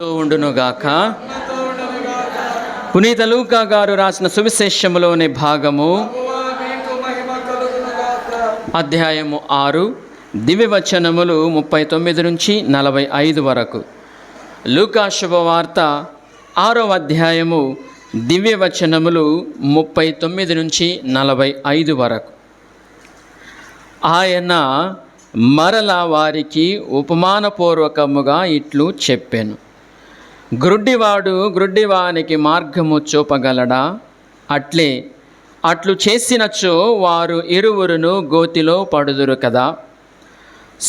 ఉండునుగాక. పునీత లూకా గారు రాసిన సువిశేషములోని భాగము అధ్యాయము 6 దివ్యవచనములు 39 నుంచి 45 వరకు. లూకా శుభవార్త 6వ అధ్యాయము దివ్యవచనములు 39 నుంచి 45 వరకు. ఆయన మరలా వారికి ఉపమానపూర్వకముగా ఇట్లు చెప్పెను. గ్రుడ్డివాడు గ్రుడ్డివానికి మార్గము చూపగలడా? అట్లు చేసినచో వారు ఇరువురును గోతిలో పడుదురు కదా.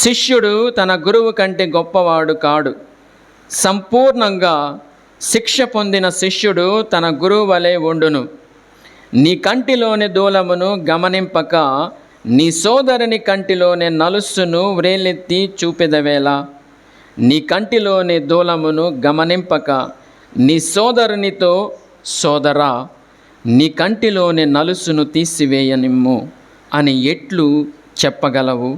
శిష్యుడు తన గురువు కంటే గొప్పవాడు కాడు. సంపూర్ణంగా శిక్ష పొందిన శిష్యుడు తన గురువు వలె ఉండును. నీ కంటిలోని దూలమును గమనింపక నీ సోదరుని కంటిలోని నలుసును వ్రేలెత్తి చూపెదవేళ. నీ కంటిలోని దూలమును గమనింపక నీ సోదరునితో, సోదరా, నీ కంటిలోని నలుసును తీసివేయనిమ్ము అని ఎట్లు చెప్పగలవు?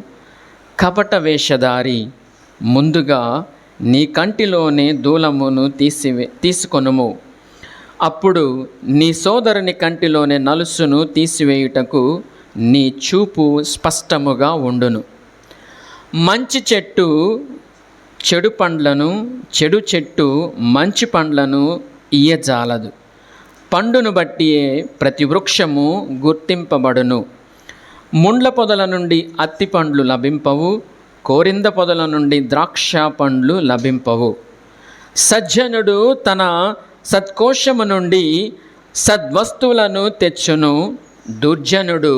కపట వేషధారి, ముందుగా నీ కంటిలోని దూలమును తీసుకొనుము, అప్పుడు నీ సోదరుని కంటిలోని నలుసును తీసివేయుటకు నీ చూపు స్పష్టముగా ఉండును. మంచి చెట్టు చెడు పండ్లను, చెడు చెట్టు మంచి పండ్లను ఇయ్యజాలదు. పండును బట్టియే ప్రతి వృక్షము గుర్తింపబడును. ముండ్ల పొదల నుండి అత్తి పండ్లు లభింపవు, కోరింద పొదల నుండి ద్రాక్ష పండ్లు లభింపవు. సజ్జనుడు తన సత్కోశము నుండి సద్వస్తువులను తెచ్చును, దుర్జనుడు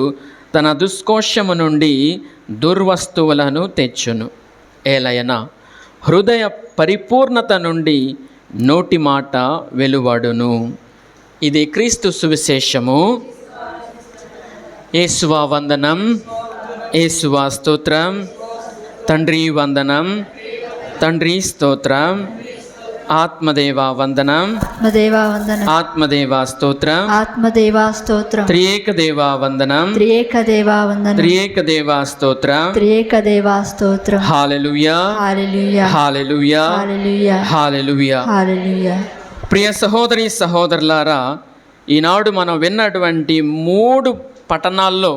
తన దుష్కోశము నుండి దుర్వస్తువులను తెచ్చును. ఏలయన హృదయ పరిపూర్ణత నుండి నోటి మాట వెలువడును. ఇది క్రీస్తు సువిశేషము. యేసువా వందనం, యేసువా స్తోత్రం. తండ్రి వందనం, తండ్రి స్తోత్రం. ఆత్మదేవా వందనం, ఆత్మదేవా స్తోత్రం, ఆత్మదేవా స్తోత్రం. త్రియేకదేవా వందనం, త్రియేకదేవా వందనం, త్రియేకదేవా స్తోత్రం, త్రియేకదేవా స్తోత్రం. హల్లెలూయా, హల్లెలూయా, హల్లెలూయా, హల్లెలూయా, హల్లెలూయా. హల్లెలూయా. ప్రియ సహోదరి సహోదరులారా, ఈనాడు మనం విన్నటువంటి 3 పఠనాల్లో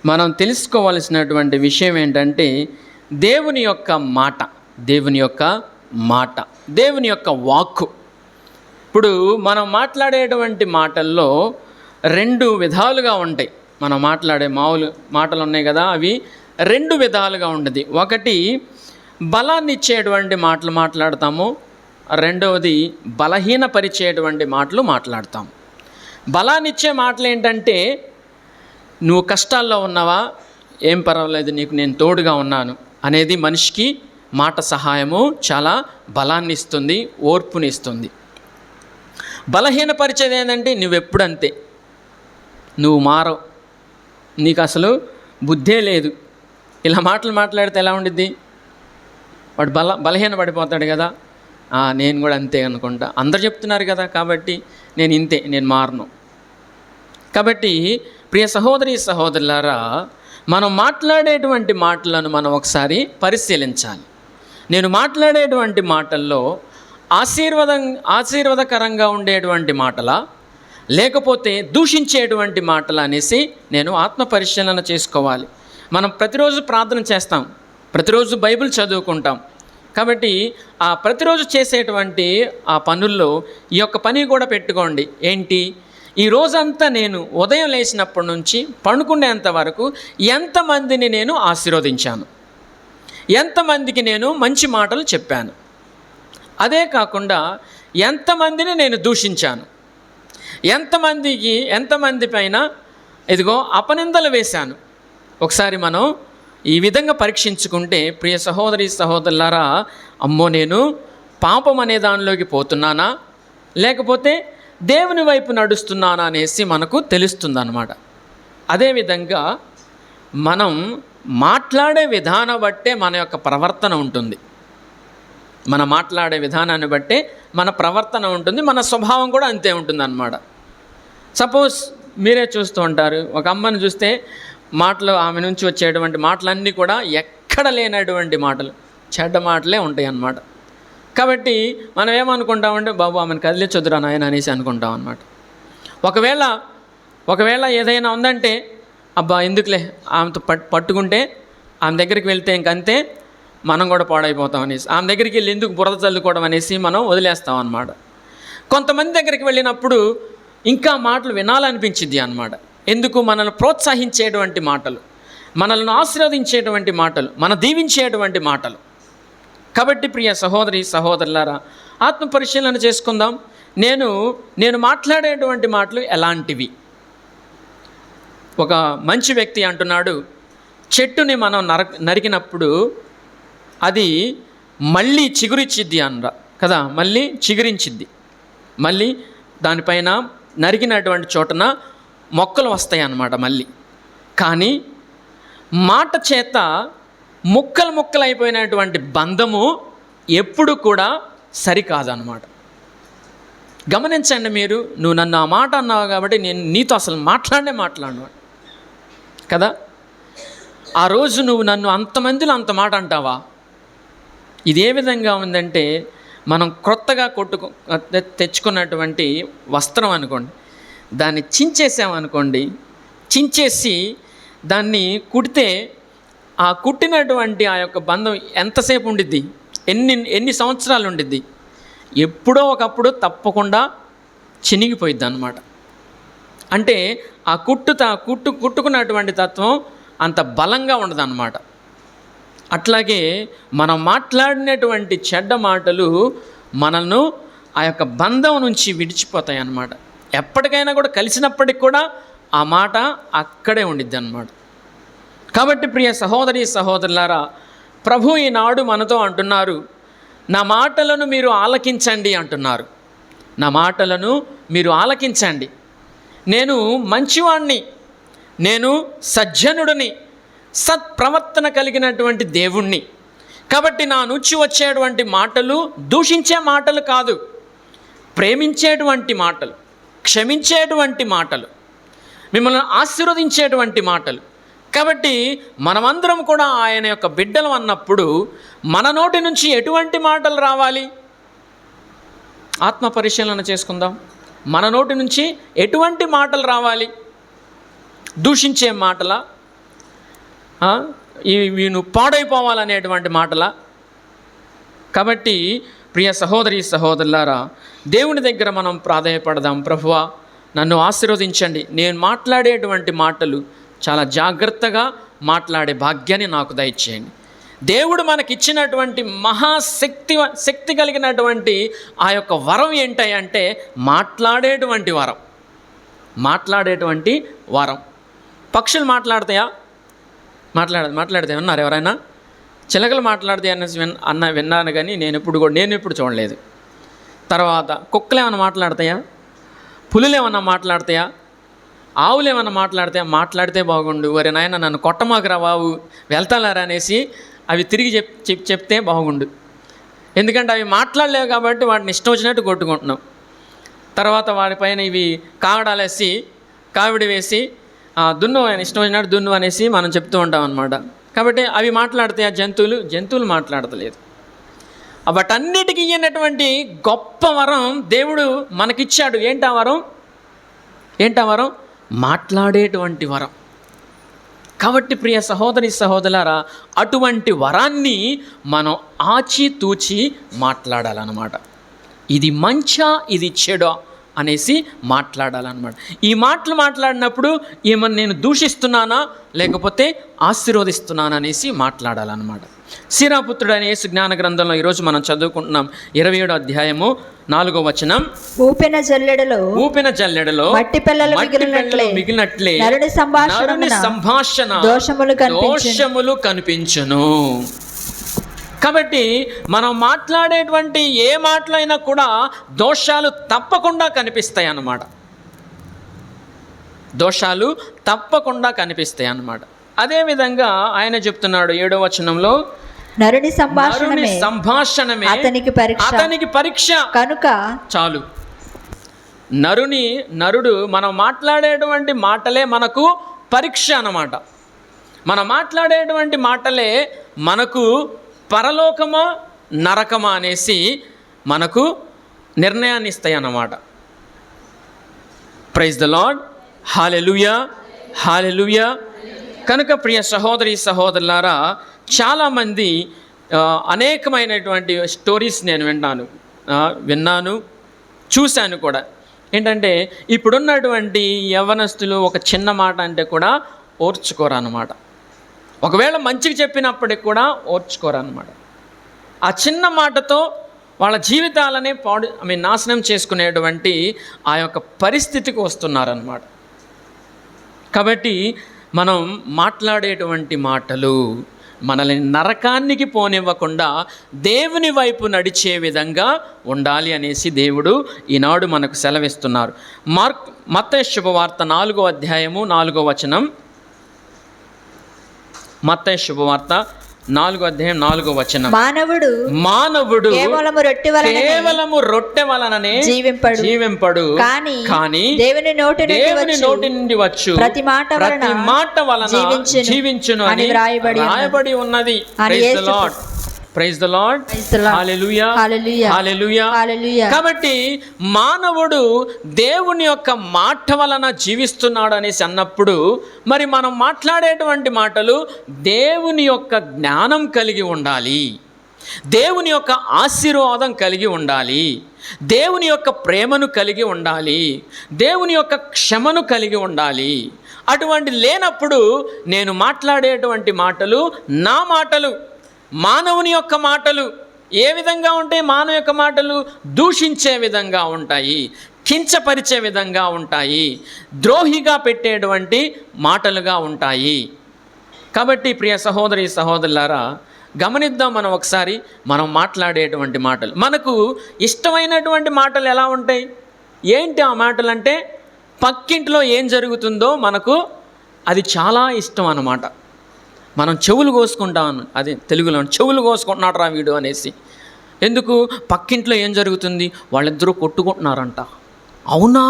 మనం తెలుసుకోవలసినటువంటి విషయం ఏంటంటే దేవుని యొక్క మాట, దేవుని యొక్క మాట, దేవుని యొక్క వాక్కు. ఇప్పుడు మనం మాట్లాడేటువంటి మాటల్లో 2 విధాలుగా ఉంటాయి. మనం మాట్లాడే మామూలు మాటలు ఉన్నాయి కదా, అవి 2 విధాలుగా ఉంటుంది. ఒకటి బలాన్ని ఇచ్చేటువంటి మాటలు మాట్లాడతాము, రెండవది బలహీనపరిచేటువంటి మాటలు మాట్లాడతాము. బలాన్ని ఇచ్చే మాటలు ఏంటంటే, నువ్వు కష్టాల్లో ఉన్నావా, ఏం పర్వాలేదు, నీకు నేను తోడుగా ఉన్నాను అనేది మనిషికి మాట సహాయము చాలా బలాన్ని ఇస్తుంది, ఓర్పుని ఇస్తుంది. బలహీనపరిచేది ఏంటంటే, నువ్వెప్పుడు అంతే, నువ్వు మారవు, నీకు అసలు బుద్ధే లేదు, ఇలా మాటలు మాట్లాడితే ఎలా ఉండిద్ది? వాడు బలహీన పడిపోతాడు కదా. నేను కూడా అంతే అనుకుంటా, అందరు చెప్తున్నారు కదా కాబట్టి నేను ఇంతే, నేను మారను. కాబట్టి ప్రియ సహోదరి సహోదరులారా, మనం మాట్లాడేటువంటి మాటలను మనం ఒకసారి పరిశీలించాలి. నేను మాట్లాడేటువంటి మాటల్లో ఆశీర్వాదకరంగా ఉండేటువంటి మాటలా, లేకపోతే దూషించేటువంటి మాటలా అనేసి నేను ఆత్మ పరిశీలన చేసుకోవాలి. మనం ప్రతిరోజు ప్రార్థన చేస్తాం, ప్రతిరోజు బైబిల్ చదువుకుంటాం. కాబట్టి ఆ ప్రతిరోజు చేసేటువంటి ఆ పనుల్లో ఈ యొక్క పని కూడా పెట్టుకోండి. ఏంటి? ఈ రోజంతా నేను ఉదయం లేచినప్పటి నుంచి పడుకునేంత వరకు ఎంతమందిని నేను ఆశీర్వదించాను, ఎంతమందికి నేను మంచి మాటలు చెప్పాను, అదే కాకుండా ఎంతమందిని నేను దూషించాను, ఎంతమంది పైన ఇదిగో అపనిందలు వేశాను. ఒకసారి మనం ఈ విధంగా పరీక్షించుకుంటే, ప్రియ సహోదరి సహోదరులారా, అమ్మో నేను పాపం అనే దానిలోకి పోతున్నానా, లేకపోతే దేవుని వైపు నడుస్తున్నానా అనేసి మనకు తెలుస్తుందన్నమాట. అదేవిధంగా మనం మాట్లాడే విధానం బట్టే మన యొక్క ప్రవర్తన ఉంటుంది. మన మాట్లాడే విధానాన్ని బట్టే మన ప్రవర్తన ఉంటుంది, మన స్వభావం కూడా అంతే ఉంటుంది అన్నమాట. సపోజ్ మీరే చూస్తూ ఉంటారు, ఒక అమ్మని చూస్తే మాటలు, ఆమె నుంచి వచ్చేటువంటి మాటలన్నీ కూడా ఎక్కడ లేనటువంటి మాటలు, చెడ్డ మాటలే ఉంటాయి అన్నమాట. కాబట్టి మనం ఏమనుకుంటామంటే బాబు ఆమెను కదిలించొద్దురా నాయన అనేసి అనుకుంటాం అన్నమాట. ఒకవేళ ఏదైనా ఉందంటే అబ్బా ఎందుకులే ఆమెతో పట్టుకుంటే ఆమె దగ్గరికి వెళ్తే ఇంకంతే మనం కూడా పాడైపోతాం అనేసి ఆమె దగ్గరికి వెళ్ళి ఎందుకు బురద చల్లుకోవడం అనేసి మనం వదిలేస్తాం అన్నమాట. కొంతమంది దగ్గరికి వెళ్ళినప్పుడు ఇంకా మాటలు వినాలనిపించింది అన్నమాట. ఎందుకు? మనల్ని ప్రోత్సహించేటువంటి మాటలు, మనల్ని ఆశీర్వదించేటువంటి మాటలు, మన దీవించేటువంటి మాటలు. కాబట్టి ప్రియ సహోదరి సహోదరులారా, ఆత్మ పరిశీలన చేసుకుందాం. నేను మాట్లాడేటువంటి మాటలు ఎలాంటివి? ఒక మంచి వ్యక్తి అంటున్నాడు, చెట్టుని మనం నరికినప్పుడు అది మళ్ళీ చిగురిచ్చిద్ది అన్న కదా, మళ్ళీ చిగురించిద్ది, మళ్ళీ దానిపైన నరికినటువంటి చోటన మొక్కలు వస్తాయి అన్నమాట మళ్ళీ. కానీ మాట చేత ముక్కలు అయిపోయినటువంటి బంధము ఎప్పుడు కూడా సరికాదన్నమాట. గమనించండి మీరు, నువ్వు నన్ను ఆ మాట అన్నావు కాబట్టి నేను నీతో అసలు మాట్లాడను కదా. ఆ రోజు నువ్వు నన్ను అంతమందిలో అంత మాట అంటావా? ఇది ఏ విధంగా ఉందంటే, మనం క్రొత్తగా తెచ్చుకున్నటువంటి వస్త్రం అనుకోండి, దాన్ని చించేసామనుకోండి, చించేసి దాన్ని కుడితే ఆ కుట్టినటువంటి ఆ యొక్క బంధం ఎంతసేపు ఉండిద్ది? ఎన్ని సంవత్సరాలు ఉండిద్ది? ఎప్పుడో ఒకప్పుడు తప్పకుండా చినిగిపోయిద్ది అన్నమాట. అంటే ఆ కుట్టుకున్నటువంటి తత్వం అంత బలంగా ఉండదన్నమాట. అట్లాగే మనం మాట్లాడినటువంటి చెడ్డ మాటలు మనల్ని ఆ యొక్క బంధం నుంచి విడిచిపోతాయి అన్నమాట. ఎప్పటికైనా కూడా కలిసినప్పటికి కూడా ఆ మాట అక్కడే ఉండిద్ది అన్నమాట. కాబట్టి ప్రియ సహోదరి సహోదరులారా, ప్రభు ఈనాడు మనతో అంటున్నారు, నా మాటలను మీరు ఆలకించండి అంటున్నారు. నా మాటలను మీరు ఆలకించండి. నేను మంచివాణ్ణి, నేను సజ్జనుడిని, సత్ప్రవర్తన కలిగినటువంటి దేవుణ్ణి. కాబట్టి నా నుంచి వచ్చేటువంటి మాటలు దూషించే మాటలు కాదు, ప్రేమించేటువంటి మాటలు, క్షమించేటువంటి మాటలు, మిమ్మల్ని ఆశీర్వదించేటువంటి మాటలు. కాబట్టి మనమందరం కూడా ఆయన యొక్క బిడ్డలు అన్నప్పుడు మన నోటి నుంచి ఎటువంటి మాటలు రావాలి? ఆత్మ పరిశీలన చేసుకుందాం. మన నోటి నుంచి ఎటువంటి మాటలు రావాలి? దూషించే మాటలా? ఇవి నువ్వు పాడైపోవాలనేటువంటి మాటలా? కాబట్టి ప్రియ సహోదరి సహోదరులారా, దేవుని దగ్గర మనం ప్రాధేయపడదాం. ప్రభువా, నన్ను ఆశీర్వదించండి, నేను మాట్లాడేటువంటి మాటలు చాలా జాగ్రత్తగా మాట్లాడే భాగ్యాన్ని నాకు దయచేయండి. దేవుడు మనకిచ్చినటువంటి శక్తి కలిగినటువంటి ఆ యొక్క వరం ఏంటంటే మాట్లాడేటువంటి వరం. పక్షులు మాట్లాడతాయా? మాట్లాడితే విన్నారు ఎవరైనా? చిలకలు మాట్లాడతాయి అనేసి విన్నాను, కానీ నేను ఎప్పుడు చూడలేదు. తర్వాత కుక్కలు ఏమైనా మాట్లాడతాయా? పులులు ఏమన్నా మాట్లాడతాయా? ఆవులు ఏమన్నా మాట్లాడతాయా? మాట్లాడితే బాగుండు, వరే నాయన నన్ను కొట్టమాకరా బాబు, వెళ్తాలారా అనేసి అవి తిరిగి చెప్తే బాగుండు. ఎందుకంటే అవి మాట్లాడలేవు కాబట్టి వాటిని ఇష్టం వచ్చినట్టు కొట్టుకుంటున్నాం. తర్వాత వాటిపైన ఇవి కాగడాలేసి కావిడి వేసి దున్ను, ఆయన ఇష్టం వచ్చినట్టు దున్ను అనేసి మనం చెప్తూ ఉంటాం అన్నమాట. కాబట్టి అవి మాట్లాడితే ఆ జంతువులు మాట్లాడతలేదు. వాటన్నిటికీ ఇయ్యనటువంటి గొప్ప వరం దేవుడు మనకిచ్చాడు. ఏంటా వరం? మాట్లాడేటువంటి వరం. కాబట్టి ప్రియ సహోదరి సహోదరులారా, అటువంటి వరాన్ని మనం ఆచితూచి మాట్లాడాలన్నమాట. ఇది మంచా, ఇది చెడా అనేసి మాట్లాడాలన్నమాట. ఈ మాటలు మాట్లాడినప్పుడు ఏమన్నా నేను దూషిస్తున్నానా లేకపోతే ఆశీర్వదిస్తున్నానా అనేసి మాట్లాడాలన్నమాట. సీరాపుత్రుడైన యేసు జ్ఞాన గ్రంథంలో ఈరోజు మనం చదువుకుంటున్నాం 27వ అధ్యాయము 4వ వచనం. ఊపిన జల్లెడలో మట్టి పిల్లలు మిగిలినట్లే నరుని సంభాషణ దోషములు కనిపించును. కాబట్టి మనం మాట్లాడేటువంటి ఏ మాటలైనా కూడా దోషాలు తప్పకుండా కనిపిస్తాయి అన్నమాట. అదేవిధంగా ఆయన చెప్తున్నాడు 7వ వచనంలో, నరుని సంభాషణమే అతనికి పరీక్ష కనుక చాలు. నరుడు మనం మాట్లాడేటువంటి మాటలే మనకు పరీక్ష అన్నమాట. మనం మాట్లాడేటువంటి మాటలే మనకు పరలోకమా నరకమా అనేసి మనకు నిర్ణయాన్ని ఇస్తాయి అన్నమాట. Praise the Lord. Hallelujah, hallelujah. కనుక ప్రియ సహోదరి సహోదరులారా, చాలామంది అనేకమైనటువంటి స్టోరీస్ నేను విన్నాను, చూశాను కూడా. ఏంటంటే ఇప్పుడున్నటువంటి యవ్వనస్తులు ఒక చిన్న మాట అంటే కూడా ఓర్చుకోరు అన్నమాట. ఒకవేళ మంచిగా చెప్పినప్పటికి కూడా ఓర్చుకోరు అన్నమాట. ఆ చిన్న మాటతో వాళ్ళ జీవితాలనే నాశనం చేసుకునేటువంటి ఆ యొక్క పరిస్థితికి వస్తున్నారన్నమాట. కాబట్టి మనం మాట్లాడేటువంటి మాటలు మనల్ని నరకానికి పోనివ్వకుండా దేవుని వైపు నడిచే విధంగా ఉండాలి అనేసి దేవుడు ఈనాడు మనకు సెలవిస్తున్నారు. మత్తయి శుభవార్త 4వ అధ్యాయము 4వ వచనం. మత్తయి శుభవార్త 4వ అధ్యాయం 4వ వచనం. మానవుడు కేవలము రొట్టె వలననే జీవింపడు, కానీ దేవుని నోటి నుండి వచ్చు ప్రతి మాట వలన జీవించును అని రాయబడి ఉన్నది. Praise the Lord. Hallelujah, hallelujah, hallelujah. కాబట్టి మానవుడు దేవుని యొక్క మాట వలన జీవిస్తున్నాడు అనేసి అన్నప్పుడు మరి మనం మాట్లాడేటువంటి మాటలు దేవుని యొక్క జ్ఞానం కలిగి ఉండాలి, దేవుని యొక్క ఆశీర్వాదం కలిగి ఉండాలి, దేవుని యొక్క ప్రేమను కలిగి ఉండాలి, దేవుని యొక్క క్షమను కలిగి ఉండాలి. అటువంటి లేనప్పుడు నేను మాట్లాడేటువంటి మాటలు నా మాటలు, మానవుని యొక్క మాటలు ఏ విధంగా ఉంటాయి? మానవ యొక్క మాటలు దూషించే విధంగా ఉంటాయి, కించపరిచే విధంగా ఉంటాయి, ద్రోహిగా పెట్టేటువంటి మాటలుగా ఉంటాయి. కాబట్టి ప్రియ సహోదరి సహోదరులారా, గమనిద్దాం మనం ఒకసారి మనం మాట్లాడేటువంటి మాటలు. మనకు ఇష్టమైనటువంటి మాటలు ఎలా ఉంటాయి? ఏంటి ఆ మాటలు అంటే, పక్కింట్లో ఏం జరుగుతుందో మనకు అది చాలా ఇష్టం అన్నమాట. మనం చెవులు కోసుకుంటాం, అది తెలుగులో చెవులు కోసుకుంటున్నాడు రా వీడు అనేసి. ఎందుకు? పక్కింట్లో ఏం జరుగుతుంది? వాళ్ళిద్దరూ కొట్టుకుంటున్నారంట. అవునా?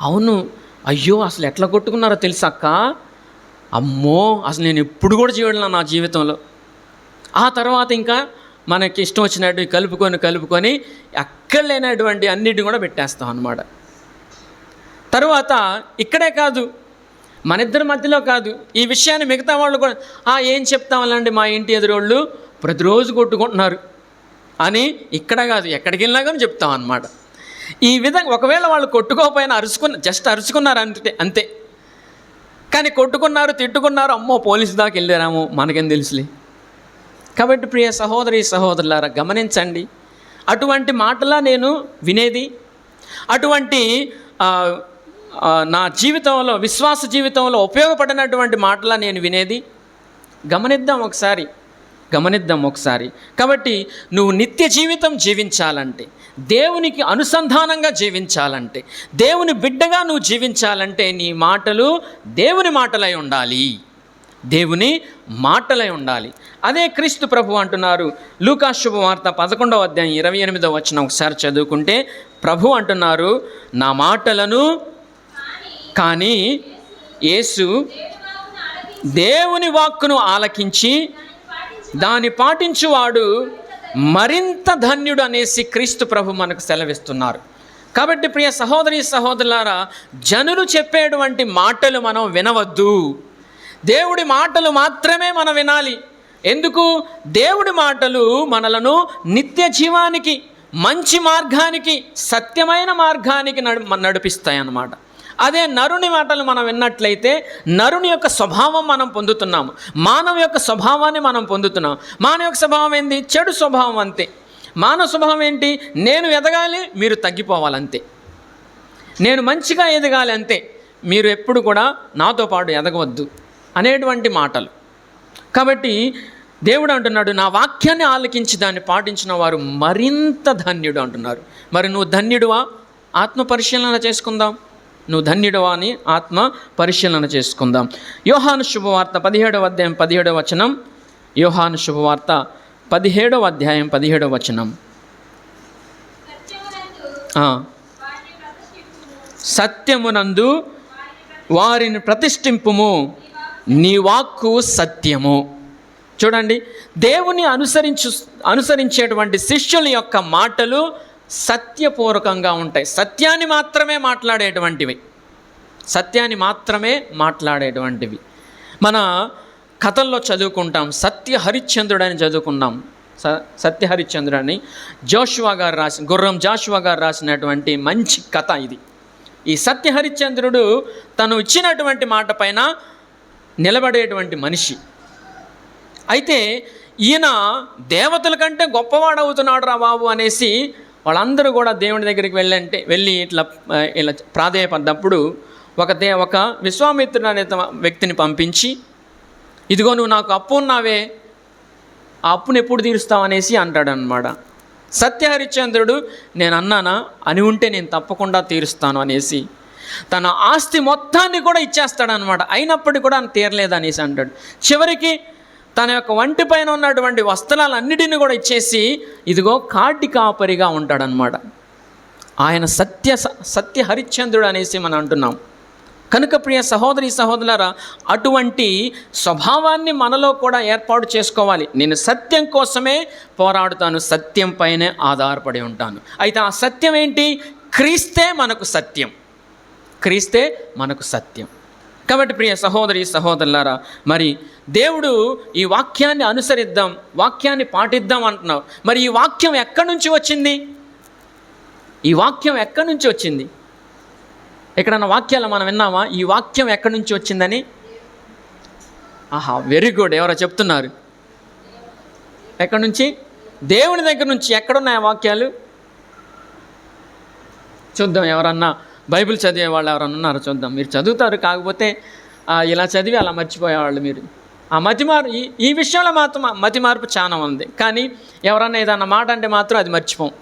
అవును. అయ్యో, అసలు ఎట్లా కొట్టుకున్నారో తెలుసక్క? అమ్మో, అసలు నేను ఎప్పుడు కూడా చేయడం నా జీవితంలో. ఆ తర్వాత ఇంకా మనకి ఇష్టం వచ్చినట్టు కలుపుకొని ఎక్కడ లేనటువంటి అన్నిటిని కూడా పెట్టేస్తాం అన్నమాట. తర్వాత ఇక్కడే కాదు, మన ఇద్దరి మధ్యలో కాదు, ఈ విషయాన్ని మిగతా వాళ్ళు కూడా ఏం చెప్తామండి, మా ఇంటి ఎదురోళ్ళు ప్రతిరోజు కొట్టుకుంటున్నారు అని ఇక్కడ కాదు ఎక్కడికి వెళ్ళినా కానీ చెప్తాం అన్నమాట. ఈ విధంగా ఒకవేళ వాళ్ళు కొట్టుకోకపోయినా అరుచుకున్నారు అంతే. కానీ కొట్టుకున్నారు, తిట్టుకున్నారు, అమ్మో పోలీసు దాకా వెళ్ళారామో మనకేం తెలుసులే. కాబట్టి ప్రియ సహోదరి సహోదరులారా, గమనించండి, అటువంటి మాటలా నేను వినేది, అటువంటి నా జీవితంలో, విశ్వాస జీవితంలో ఉపయోగపడినటువంటి మాటలా నేను వినేది. గమనిద్దాం ఒకసారి. కాబట్టి నువ్వు నిత్య జీవితం జీవించాలంటే, దేవునికి అనుసంధానంగా జీవించాలంటే, దేవుని బిడ్డగా నువ్వు జీవించాలంటే నీ మాటలు దేవుని మాటలై ఉండాలి, దేవుని మాటలై ఉండాలి. అదే క్రీస్తు ప్రభు అంటున్నారు. లూకా శుభవార్త 11వ అధ్యాయం 28వ వచనం ఒకసారి చదువుకుంటే ప్రభు అంటున్నారు, నా మాటలను కానీ యేసు దేవుని వాక్కును ఆలకించి దాన్ని పాటించువాడు మరింత ధన్యుడు అనేసి క్రీస్తు ప్రభు మనకు సెలవిస్తున్నారు. కాబట్టి ప్రియ సహోదరి సహోదరులారా, జనులు చెప్పేటువంటి మాటలు మనం వినవద్దు, దేవుడి మాటలు మాత్రమే మనం వినాలి. ఎందుకు? దేవుడి మాటలు మనలను నిత్య జీవానికి, మంచి మార్గానికి, సత్యమైన మార్గానికి నడిపిస్తాయి అన్నమాట. అదే నరుని మాటలు మనం విన్నట్లయితే నరుని యొక్క స్వభావం మనం పొందుతున్నాము, మానవ యొక్క స్వభావాన్ని మనం పొందుతున్నాం. మానవ యొక్క స్వభావం ఏంటి? చెడు స్వభావం అంతే. మానవ స్వభావం ఏంటి? నేను ఎదగాలి, మీరు తగ్గిపోవాలంతే. నేను మంచిగా ఎదగాలి అంతే, మీరు ఎప్పుడు కూడా నాతో పాటు ఎదగవద్దు అనేటువంటి మాటలు. కాబట్టి దేవుడు అంటున్నాడు, నా వాక్యాన్ని ఆలకించి దాన్ని పాటించిన వారు మరింత ధన్యుడు అంటున్నారు. మరి నువ్వు ధన్యుడువా? ఆత్మ పరిశీలన చేసుకుందాం. నువ్వు ధన్యుడువా అని ఆత్మ పరిశీలన చేసుకుందాం. యోహాను శుభవార్త 17వ అధ్యాయం 17వ వచనం. యోహాను శుభవార్త 17వ అధ్యాయం 17వ వచనం. సత్యమునందు వారిని ప్రతిష్ఠింపుము, నీ వాక్కు సత్యము. చూడండి, దేవుని అనుసరించేటువంటి శిష్యుల యొక్క మాటలు సత్యపూర్వకంగా ఉంటాయి. సత్యాన్ని మాత్రమే మాట్లాడేటువంటివి. మన కథల్లో చదువుకుంటాం, సత్య హరిశ్చంద్రుడు అని చదువుకున్నాం. సత్య హరిశ్చంద్రుడు అని గుర్రం జాషువా గారు రాసినటువంటి మంచి కథ ఇది. ఈ సత్య హరిశ్చంద్రుడు తను ఇచ్చినటువంటి మాట పైన నిలబడేటువంటి మనిషి. అయితే ఈయన దేవతల కంటే గొప్పవాడవుతున్నాడు రా బాబు అనేసి వాళ్ళందరూ కూడా దేవుని దగ్గరికి వెళ్ళి ఇట్లా ప్రాధేయపడ్డప్పుడు ఒక విశ్వామిత్రుడు అనే వ్యక్తిని పంపించి, ఇదిగో నువ్వు నాకు అప్పు ఉన్నావే, ఆ అప్పును ఎప్పుడు తీరుస్తావు అనేసి అంటాడనమాట. సత్యహరిశ్చంద్రుడు, నేను అన్నానా, అని ఉంటే నేను తప్పకుండా తీరుస్తాను అనేసి తన ఆస్తి మొత్తాన్ని కూడా ఇచ్చేస్తాడనమాట. అయినప్పటికీ కూడా తీరలేదు అనేసి అంటాడు. చివరికి తన యొక్క వంటి పైన ఉన్నటువంటి వస్త్రాలన్నిటిని కూడా ఇచ్చేసి ఇదిగో కాటి కాపరిగా ఉంటాడనమాట. ఆయన సత్య హరిశ్చంద్రుడు అనేసి మనం అంటున్నాం. కనుక ప్రియ సహోదరి సహోదరులారా, అటువంటి స్వభావాన్ని మనలో కూడా ఏర్పాటు చేసుకోవాలి. నేను సత్యం కోసమే పోరాడుతాను, సత్యం పైనే ఆధారపడి ఉంటాను. అయితే ఆ సత్యం ఏంటి? క్రీస్తే మనకు సత్యం. కాబట్టి ప్రియ సహోదరి సహోదరులారా, మరి దేవుడు ఈ వాక్యాన్ని అనుసరిద్దాం, వాక్యాన్ని పాటిద్దాం అంటున్నావు. మరి ఈ వాక్యం ఎక్కడి నుంచి వచ్చింది? ఎక్కడన్నా వాక్యాలు మనం విన్నామా? ఈ వాక్యం ఎక్కడి నుంచి వచ్చిందని? వెరీ గుడ్, ఎవరో చెప్తున్నారు. ఎక్కడి నుంచి? దేవుని దగ్గర నుంచి. ఎక్కడున్నాయి ఆ వాక్యాలు? చూద్దాం. ఎవరన్నా బైబిల్ చదివే వాళ్ళు ఎవరన్నా ఉన్నారో చూద్దాం. మీరు చదువుతారు, కాకపోతే ఇలా చదివి అలా మర్చిపోయేవాళ్ళు మీరు. ఈ విషయంలో మాత్రం మతి మార్పు చాలా ఉంది. కానీ ఎవరన్నా ఏదన్నా మాట అంటే మాత్రం అది మర్చిపోం.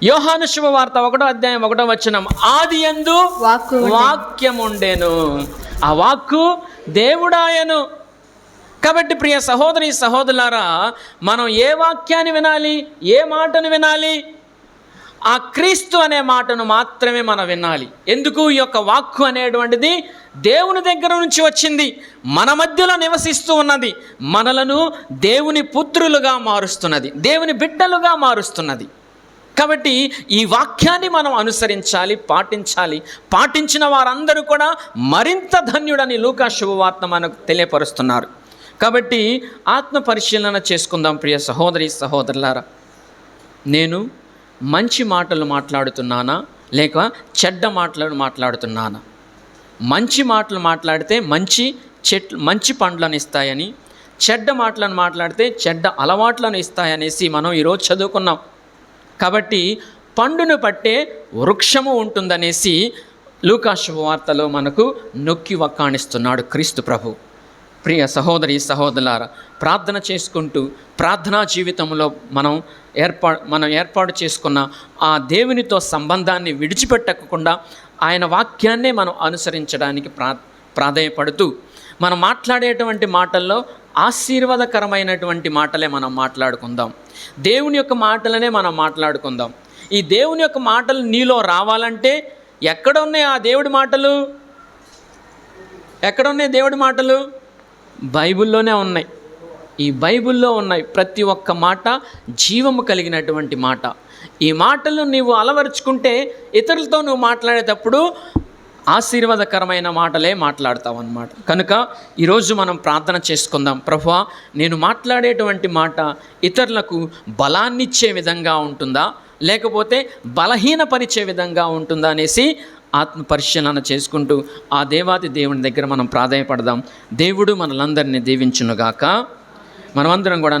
యోహాను శుభవార్త 1వ అధ్యాయం 1వ వచనం, ఆదియందు వాక్యం ఉండెను, ఆ వాక్కు దేవుడాయను. కాబట్టి ప్రియ సహోదరి సహోదరులారా, మనం ఏ వాక్యాన్ని వినాలి? ఏ మాటను వినాలి? ఆ క్రీస్తు అనే మాటను మాత్రమే మనం వినాలి. ఎందుకు? ఈ యొక్క వాక్కు అనేటువంటిది దేవుని దగ్గర నుంచి వచ్చింది, మన మధ్యలో నివసిస్తూ ఉన్నది, మనలను దేవుని పుత్రులుగా మారుస్తున్నది, దేవుని బిడ్డలుగా మారుస్తున్నది. కాబట్టి ఈ వాక్యాన్ని మనం అనుసరించాలి, పాటించాలి. పాటించిన వారందరూ కూడా మరింత ధన్యుడని లూకా శుభవార్త మనకు తెలియపరుస్తున్నారు. కాబట్టి ఆత్మ పరిశీలన చేసుకుందాం ప్రియ సహోదరి సహోదరులారా. నేను మంచి మాటలు మాట్లాడుతున్నానా లేక చెడ్డ మాటలను మాట్లాడుతున్నానా? మంచి మాటలు మాట్లాడితే మంచి పండ్లను ఇస్తాయని, చెడ్డ మాటలను మాట్లాడితే చెడ్డ అలవాట్లను ఇస్తాయనేసి మనం ఈరోజు చదువుకున్నాం. కాబట్టి పండును పట్టే వృక్షము ఉంటుందనేసి లూకా శుభవార్తలో మనకు నొక్కి వక్కాణిస్తున్నాడు క్రీస్తు ప్రభు. ప్రియ సహోదరి సహోదరులారా, ప్రార్థన చేసుకుంటూ ప్రార్థనా జీవితంలో మనం ఏర్పాటు చేసుకున్న ఆ దేవునితో సంబంధాన్ని విడిచిపెట్టకుండా ఆయన వాక్యాన్నే మనం అనుసరించడానికి ప్రాధేయపడుతూ మనం మాట్లాడేటువంటి మాటల్లో ఆశీర్వాదకరమైనటువంటి మాటలే మనం మాట్లాడుకుందాం. దేవుని యొక్క మాటలనే మనం మాట్లాడుకుందాం. ఈ దేవుని యొక్క మాటలు నీలో రావాలంటే ఎక్కడ ఉన్నాయి ఆ దేవుడి మాటలు? ఎక్కడ ఉన్నాయి దేవుడి మాటలు? బైబిల్లోనే ఉన్నాయి. ఈ బైబిల్లో ఉన్నాయి. ప్రతి ఒక్క మాట జీవము కలిగినటువంటి మాట. ఈ మాటలు నీవు అలవరుచుకుంటే ఇతరులతో నువ్వు మాట్లాడేటప్పుడు ఆశీర్వాదకరమైన మాటలే మాట్లాడతావు అన్నమాట. కనుక ఈరోజు మనం ప్రార్థన చేసుకుందాం. ప్రభువా, నేను మాట్లాడేటువంటి మాట ఇతరులకు బలాన్నిచ్చే విధంగా ఉంటుందా లేకపోతే బలహీనపరిచే విధంగా ఉంటుందా అనేసి ఆత్మ పరిశీలన చేసుకుంటూ ఆ దేవాది దేవుని దగ్గర మనం ప్రాధాన్యపడదాం. దేవుడు మనలందరినీ దీవించునుగాక. మనమందరం కూడా